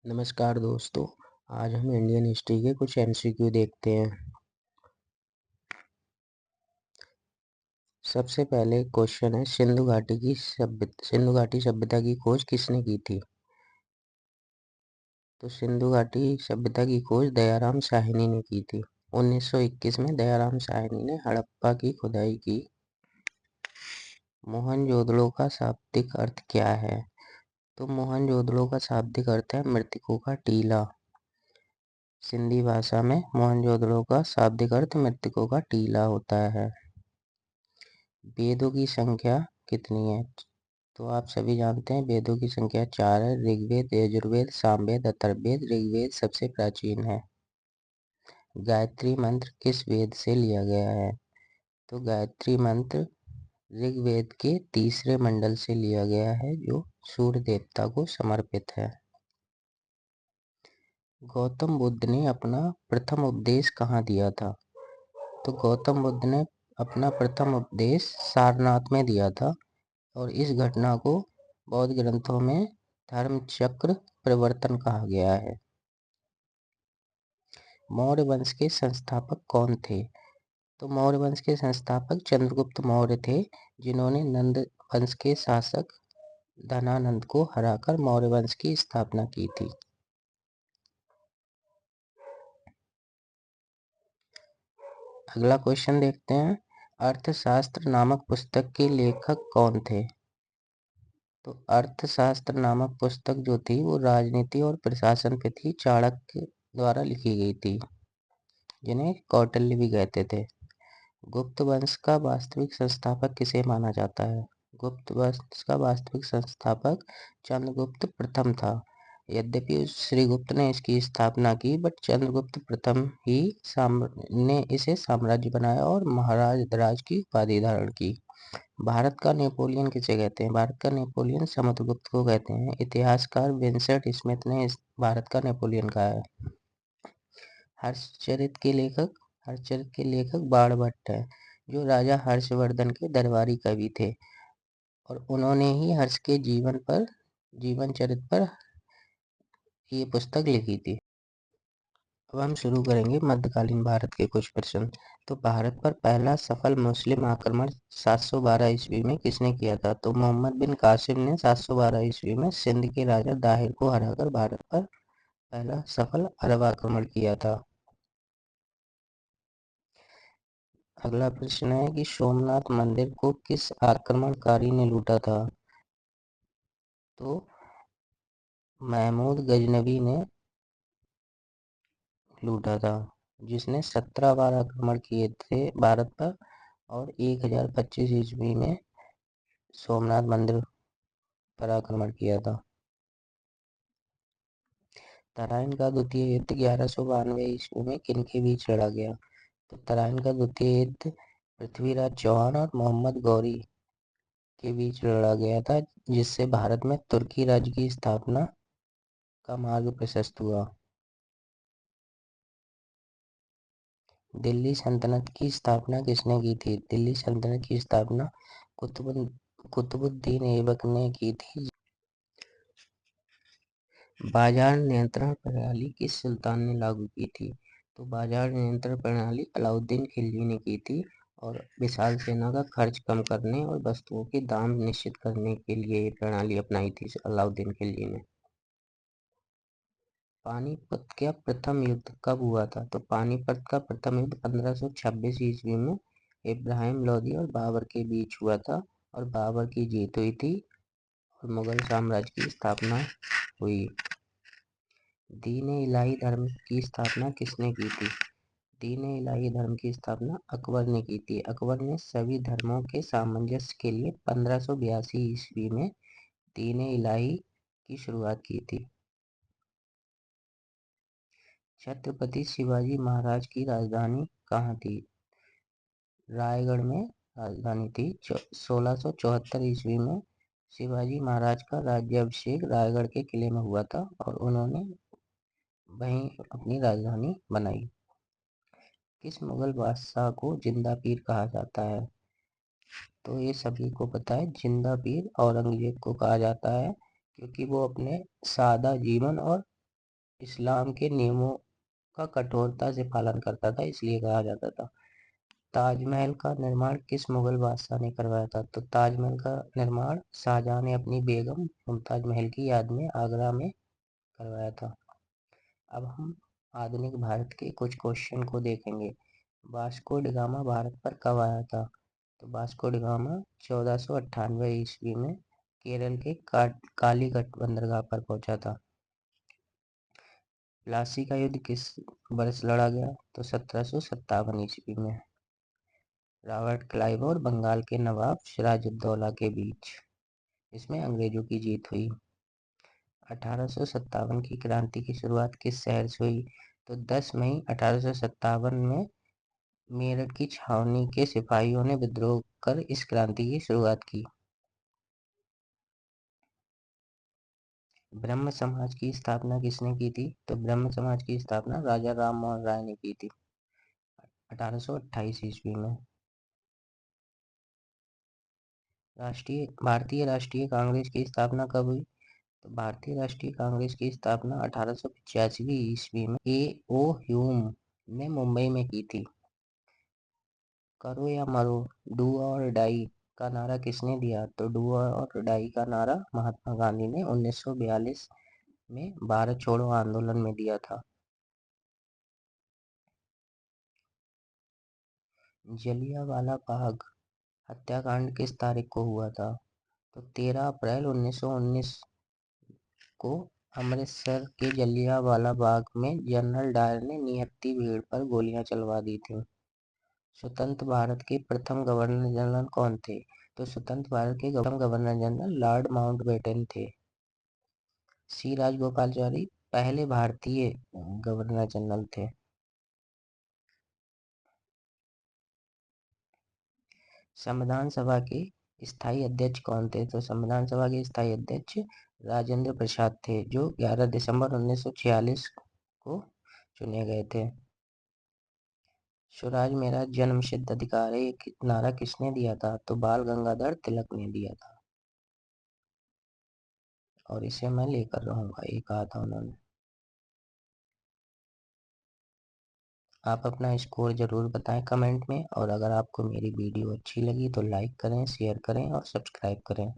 नमस्कार दोस्तों। आज हम इंडियन हिस्ट्री के कुछ एमसीक्यू देखते हैं। सबसे पहले क्वेश्चन है, सिंधु घाटी सभ्यता की खोज किसने की थी? तो सिंधु घाटी सभ्यता की खोज दयाराम साहनी ने की थी। 1921 में दयाराम साहनी ने हड़प्पा की खुदाई की। मोहनजोदड़ो का शाब्दिक अर्थ क्या है? तो मोहनजोदड़ो का शाब्दिक अर्थ है मृतकों का टीला। सिंधी भाषा में मोहनजोदड़ो का शाब्दिक अर्थ मृतकों का टीला होता है। वेदों की संख्या कितनी है? तो आप सभी जानते हैं वेदों की संख्या 4 है। ऋग्वेद, यजुर्वेद, सामवेद, अथर्ववेद। ऋग्वेद सबसे प्राचीन है। गायत्री मंत्र किस वेद से लिया गया है? तो गायत्री मंत्र ऋग्वेद के तीसरे मंडल से लिया गया है, जो सूर्य देवता को समर्पित है। गौतम बुद्ध ने अपना प्रथम उपदेश कहाँ दिया था? तो गौतम बुद्ध ने अपना प्रथम उपदेश सारनाथ में दिया था, और इस घटना को बौद्ध ग्रंथों में धर्मचक्र प्रवर्तन कहा गया है। मौर्य वंश के संस्थापक कौन थे? तो मौर्य वंश के संस्थापक चंद्रगुप्त मौर्य थे, जिन्होंने नंद वंश के शासक धनानंद को हराकर मौर्य वंश की स्थापना की थी। अगला क्वेश्चन देखते हैं, अर्थशास्त्र नामक पुस्तक के लेखक कौन थे? तो अर्थशास्त्र नामक पुस्तक जो थी वो राजनीति और प्रशासन पे थी, चाणक्य द्वारा लिखी गई थी, जिन्हें कौटिल्य भी कहते थे। गुप्त वंश का वास्तविक संस्थापक किसे माना जाता है? गुप्त वंश का वास्तविक संस्थापक चंद्रगुप्त प्रथम था। यद्यपि श्रीगुप्त ने इसकी स्थापना की, बट चंद्रगुप्त प्रथम ही ने इसे साम्राज्य बनाया और महाराज धराज की उपाधि धारण की। भारत का नेपोलियन किसे कहते हैं? भारत का नेपोलियन समुद्रगुप्त को कहते हैं। इतिहासकार विंसेंट स्मिथ ने इस भारत का नेपोलियन कहा है। हर्षचरित के लेखक बाणभट्ट हैं, जो राजा हर्षवर्धन के दरबारी कवि थे, और उन्होंने ही हर्ष के जीवन चरित पर ये पुस्तक लिखी थी। अब हम शुरू करेंगे मध्यकालीन भारत के कुछ प्रश्न। तो भारत पर पहला सफल मुस्लिम आक्रमण 712 ईस्वी में किसने किया था? तो मोहम्मद बिन कासिम ने 712 ईस्वी में सिंध के राजा दाहिर को हराकर भारत पर पहला सफल अरब आक्रमण किया था। अगला प्रश्न है कि सोमनाथ मंदिर को किस आक्रमणकारी ने लूटा था? तो महमूद गजनवी ने लूटा था, जिसने 17 बार आक्रमण किए थे भारत पर, और 1025 ईस्वी में सोमनाथ मंदिर पर आक्रमण किया था। तराइन का द्वितीय युद्ध 1192 ईस्वी में किनके बीच लड़ा गया? तो तराइन का द्वितीय युद्ध पृथ्वीराज चौहान और मोहम्मद गौरी के बीच लड़ा गया था, जिससे भारत में तुर्की राज्य की स्थापना का मार्ग प्रशस्त हुआ। दिल्ली सल्तनत की स्थापना किसने की थी? दिल्ली सल्तनत की स्थापना कुतुबुद्दीन ऐबक ने की थी। बाजार नियंत्रण प्रणाली किस सुल्तान ने लागू की थी? तो बाजार नियंत्रण प्रणाली अलाउद्दीन खिलजी ने की थी, और विशाल सेना का खर्च कम करने और वस्तुओं के दाम निश्चित करने के लिए ये प्रणाली अपनाई थी अलाउद्दीन खिलजी ने। पानीपत का प्रथम युद्ध कब हुआ था? तो पानीपत का प्रथम युद्ध 1526 ईस्वी में इब्राहिम लोदी और बाबर के बीच हुआ था, और बाबर की जीत हुई थी और मुगल साम्राज्य की स्थापना हुई। दीन-ए इलाही धर्म की स्थापना किसने की थी? दीन-ए इलाही धर्म की स्थापना अकबर ने की थी। अकबर ने सभी धर्मों के सामंजस्य के लिए 1582 ईस्वी में दीन-ए इलाही की शुरुआत की थी। छत्रपति शिवाजी महाराज की राजधानी कहाँ थी? रायगढ़ में राजधानी थी। 1674 ईस्वी में शिवाजी महाराज का राज्याभिषेक रायगढ़ के किले में हुआ था, और उन्होंने वहीं अपनी राजधानी बनाई। किस मुगल बादशाह को जिंदा पीर कहा जाता है? तो ये सभी को पता है, जिंदा पीर औरंगजेब को कहा जाता है, क्योंकि वो अपने सादा जीवन और इस्लाम के नियमों का कठोरता से पालन करता था, इसलिए कहा जाता था। ताजमहल का निर्माण किस मुगल बादशाह ने करवाया था? तो ताजमहल का निर्माण शाहजहां ने अपनी बेगम मुमताज महल की याद में आगरा में करवाया था। अब हम आधुनिक भारत के कुछ क्वेश्चन को देखेंगे। वास्को डी गामा भारत पर कब आया था? तो वास्को डी गामा 1498 ईस्वी में केरल के कालीकट बंदरगाह पर पहुंचा था। प्लासी का युद्ध किस वर्ष लड़ा गया? तो 1757 ईस्वी में। रॉबर्ट क्लाइव और बंगाल के नवाब सिराजुद्दौला के बीच इसमें अंग्रेजों की जीत हुई। 1857 की क्रांति की शुरुआत किस शहर से हुई? तो 10 मई 1857 में मेरठ की छावनी के सिपाहियों ने विद्रोह कर इस क्रांति की शुरुआत की। ब्रह्म समाज की स्थापना किसने की थी? तो ब्रह्म समाज की स्थापना राजा राम मोहन राय ने की थी 1828 ईस्वी में। भारतीय राष्ट्रीय कांग्रेस की स्थापना कब हुई? तो भारतीय राष्ट्रीय कांग्रेस की स्थापना 1885 ईस्वी में A.O. ह्यूम ने मुंबई में की थी। करो या मरो, डू और डाई का नारा किसने दिया? तो डू और डाई का नारा महात्मा गांधी ने 1942 में भारत छोड़ो आंदोलन में दिया था। जलियांवाला बाग हत्याकांड किस तारीख को हुआ था? तो 13 अप्रैल 1919 को अमृतसर के जलियांवाला बाग में जनरल डायर ने निहत्थी भीड़ पर गोलियां चलवा दी थीं। स्वतंत्र भारत के प्रथम गवर्नर जनरल कौन थे? तो स्वतंत्र भारत के प्रथम गवर्नर जनरल लॉर्ड माउंटबेटन थे। सी राजगोपालाचारी पहले भारतीय गवर्नर जनरल थे। संविधान सभा के स्थायी अध्यक्ष कौन थे? तो संविधान सभा के स्थायी अध्यक्ष राजेंद्र प्रसाद थे, जो 11 दिसंबर 1946 को चुने गए थे। स्वराज मेरा जन्मसिद्ध अधिकार है ये नारा किसने दिया था? तो बाल गंगाधर तिलक ने दिया था और इसे मैं लेकर रहूंगा, ये कहा था उन्होंने। आप अपना स्कोर जरूर बताएं कमेंट में, और अगर आपको मेरी वीडियो अच्छी लगी तो लाइक करें, शेयर करें और सब्सक्राइब करें।